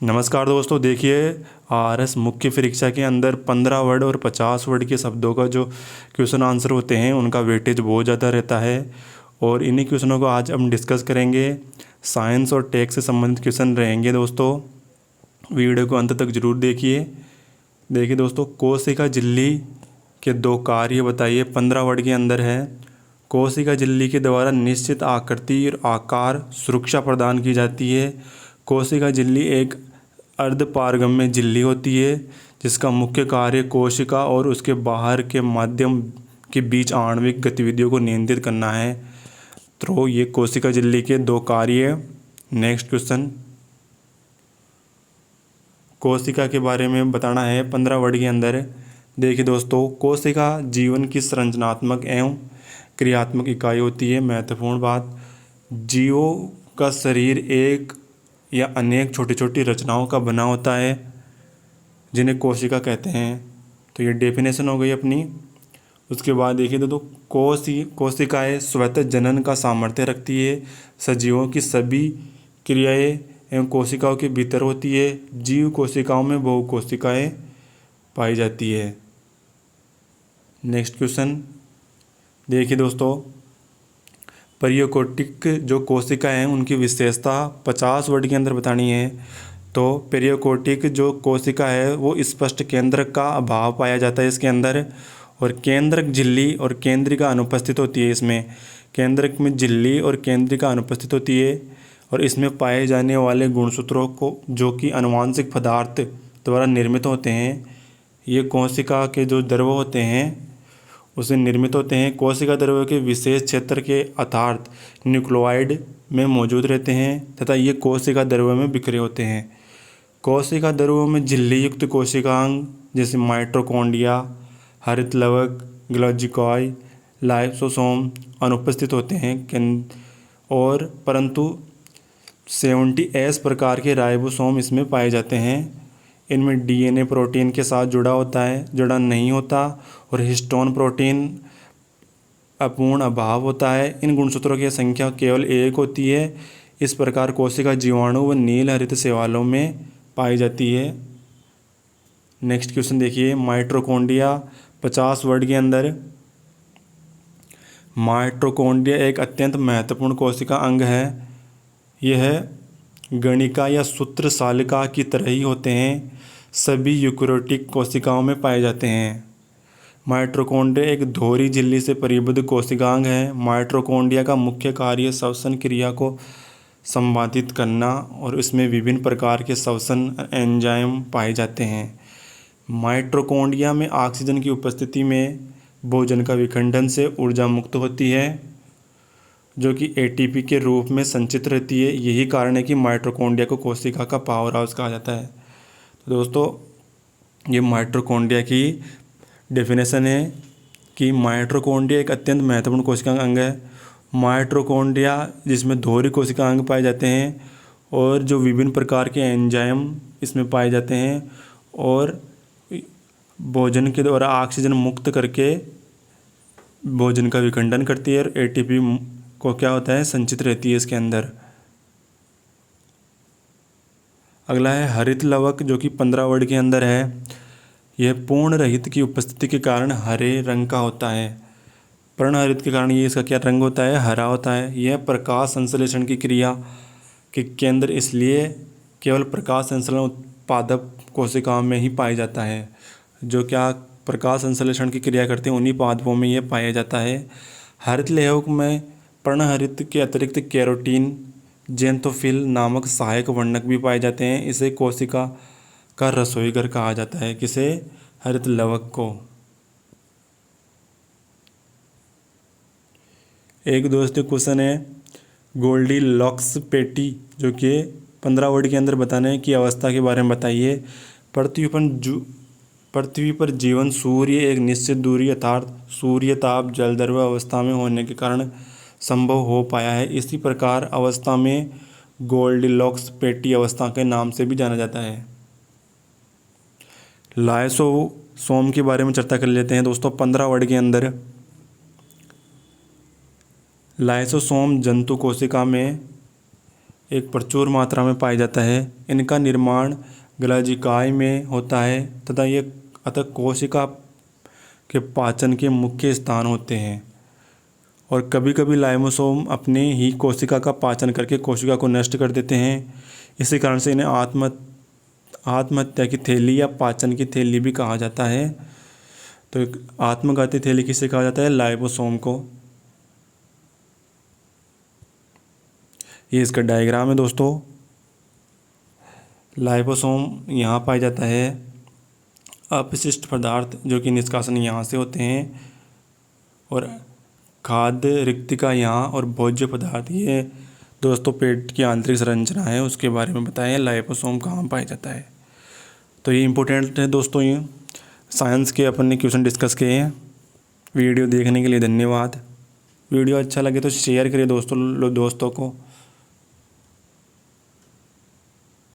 नमस्कार दोस्तों, देखिए आरएस मुख्य परीक्षा के अंदर 15 वर्ड और 50 वर्ड के शब्दों का जो क्वेश्चन आंसर होते हैं उनका वेटेज बहुत ज़्यादा रहता है। और इन्हीं क्वेश्चनों को आज हम डिस्कस करेंगे। साइंस और टेक से संबंधित क्वेश्चन रहेंगे दोस्तों। वीडियो को अंत तक जरूर देखिए दोस्तों, कोशिका झिल्ली के दो कार्य बताइए। 15 वर्ड के अंदर है। कोशिका झिल्ली के द्वारा निश्चित आकृति और आकार सुरक्षा प्रदान की जाती है। कोशिका झिल्ली एक अर्धपारगम्य झिल्ली होती है जिसका मुख्य कार्य कोशिका और उसके बाहर के माध्यम के बीच आणविक गतिविधियों को नियंत्रित करना है। तो ये कोशिका झिल्ली के दो कार्य। नेक्स्ट क्वेश्चन, कोशिका के बारे में बताना है 15 वर्ड के अंदर। देखिए दोस्तों, कोशिका जीवन की संरचनात्मक एवं क्रियात्मक इकाई होती है। महत्वपूर्ण बात, जीवों का शरीर एक या अनेक छोटी छोटी रचनाओं का बना होता है जिन्हें कोशिका कहते हैं। तो ये डेफिनेशन हो गई अपनी। उसके बाद देखिए तो कोशिकाएं स्वतः जनन का सामर्थ्य रखती है। सजीवों की सभी क्रियाएं एवं कोशिकाओं के भीतर होती है। जीव कोशिकाओं में बहुकोशिकाएं पाई जाती है। नेक्स्ट क्वेश्चन, देखिए दोस्तों, पेरियोकोटिक जो कोशिका हैं उनकी विशेषता 50 वर्ड के अंदर बतानी है। तो पेरियोकोटिक जो कोशिका है वो स्पष्ट केंद्रक का अभाव पाया जाता है इसके अंदर, और केंद्रक झिल्ली और केंद्रिका अनुपस्थित होती है। इसमें केंद्रक में झिल्ली और केंद्रिका अनुपस्थित होती है। और इसमें पाए जाने वाले गुणसूत्रों को जो कि आनुवांशिक पदार्थ द्वारा निर्मित होते हैं, ये कोशिका के जो द्रव होते हैं उसे निर्मित होते हैं। कोशिका द्रव्य के विशेष क्षेत्र के अर्थात न्यूक्लियोइड में मौजूद रहते हैं तथा ये कोशिका द्रव्य में बिखरे होते हैं। कोशिका द्रव्यों में झिल्ली युक्त कोशिकांग जैसे माइटोकॉन्ड्रिया, हरित लवक, ग्लूकोज, लाइसोसोम अनुपस्थित होते हैं और परंतु 70S प्रकार के राइबोसोम इसमें पाए जाते हैं। इनमें डीएनए प्रोटीन के साथ जुड़ा नहीं होता और हिस्टोन प्रोटीन अपूर्ण अभाव होता है। इन गुणसूत्रों की संख्या केवल एक होती है। इस प्रकार कोशिका जीवाणु व नील हरित शैवालों में पाई जाती है। नेक्स्ट क्वेश्चन देखिए, माइटोकॉन्ड्रिया 50 वर्ड के अंदर। माइटोकॉन्ड्रिया एक अत्यंत महत्वपूर्ण कोशिका अंग है। यह गणिका या सूत्रसालिका की तरह ही होते हैं। सभी यूकेरियोटिक कोशिकाओं में पाए जाते हैं। माइटोकॉन्ड्रिया एक दोहरी झिल्ली से परिबद्ध कोशिकांग है। माइटोकॉन्ड्रिया का मुख्य कार्य श्वसन क्रिया को संपादित करना और इसमें विभिन्न प्रकार के श्वसन एंजाइम पाए जाते हैं। माइटोकॉन्ड्रिया में ऑक्सीजन की उपस्थिति में भोजन का विखंडन से ऊर्जा मुक्त होती है जो कि एटीपी के रूप में संचित रहती है। यही कारण है कि माइटोकॉन्ड्रिया को कोशिका का पावर हाउस कहा जाता है। तो दोस्तों, ये माइटोकॉन्ड्रिया की डेफिनेशन है कि माइटोकॉन्ड्रिया एक अत्यंत महत्वपूर्ण कोशिका अंग है। माइटोकॉन्ड्रिया जिसमें दोहरी कोशिका अंग पाए जाते हैं और जो विभिन्न प्रकार के एंजाइम इसमें पाए जाते हैं और भोजन के द्वारा ऑक्सीजन मुक्त करके भोजन का विखंडन करती है और एटीपी को क्या होता है, संचित रहती है इसके अंदर। अगला है हरित लवक जो कि 15 वर्ड के अंदर है। यह पूर्ण रहित की उपस्थिति के कारण हरे रंग का होता है। पूर्ण हरित के कारण ये इसका क्या रंग होता है, हरा होता है। यह प्रकाश संश्लेषण की क्रिया के केंद्र इसलिए केवल प्रकाश संश्लेषण उत्पादक कोशिकाओं में ही पाया जाता है। जो क्या प्रकाश संश्लेषण की क्रिया करते हैं उन्हीं पादपों में यह पाया जाता है। हरित लवक में पर्णहरित के अतिरिक्त कैरोटीन, जेंथोफिल नामक सहायक वर्णक भी पाए जाते हैं। इसे कोशिका का रसोई घर कहा जाता है। किसे, हरित लवक को। एक दोस्त क्वेश्चन है, गोल्डीलॉक्स पेटी जो कि 15 वर्ड के अंदर बताने की अवस्था के बारे में बताइए। पृथ्वी पर जीवन सूर्य एक निश्चित दूरी अर्थात सूर्य ताप जलद्रव्य अवस्था में होने के कारण संभव हो पाया है। इसी प्रकार अवस्था में गोल्डीलॉक्स पेटी अवस्था के नाम से भी जाना जाता है। लाइसोसोम के बारे में चर्चा कर लेते हैं दोस्तों 15 वर्ड के अंदर। लाइसोसोम जंतु कोशिका में एक प्रचुर मात्रा में पाया जाता है। इनका निर्माण गलाजिकाय में होता है तथा ये अतः कोशिका के पाचन के मुख्य स्थान होते हैं। और कभी कभी लाइमोसोम अपने ही कोशिका का पाचन करके कोशिका को नष्ट कर देते हैं। इसी कारण से इन्हें आत्महत्या की थैली या पाचन की थैली भी कहा जाता है। तो एक आत्मघाती थैली किसे कहा जाता है? लाइपोसोम को। ये इसका डायग्राम है दोस्तों। लाइपोसोम यहाँ पाया जाता है। अपशिष्ट पदार्थ जो कि निष्कासन यहाँ से होते हैं, और खाद्य रिक्तिका यहाँ, और भोज्य पदार्थ ये दोस्तों पेट की आंतरिक संरचना है उसके बारे में बताएं लाइपोसोम कहाँ पाया जाता है। तो ये इम्पोर्टेंट है दोस्तों। ये साइंस के अपन ने क्वेश्चन डिस्कस किए हैं। वीडियो देखने के लिए धन्यवाद। वीडियो अच्छा लगे तो शेयर करिए दोस्तों को।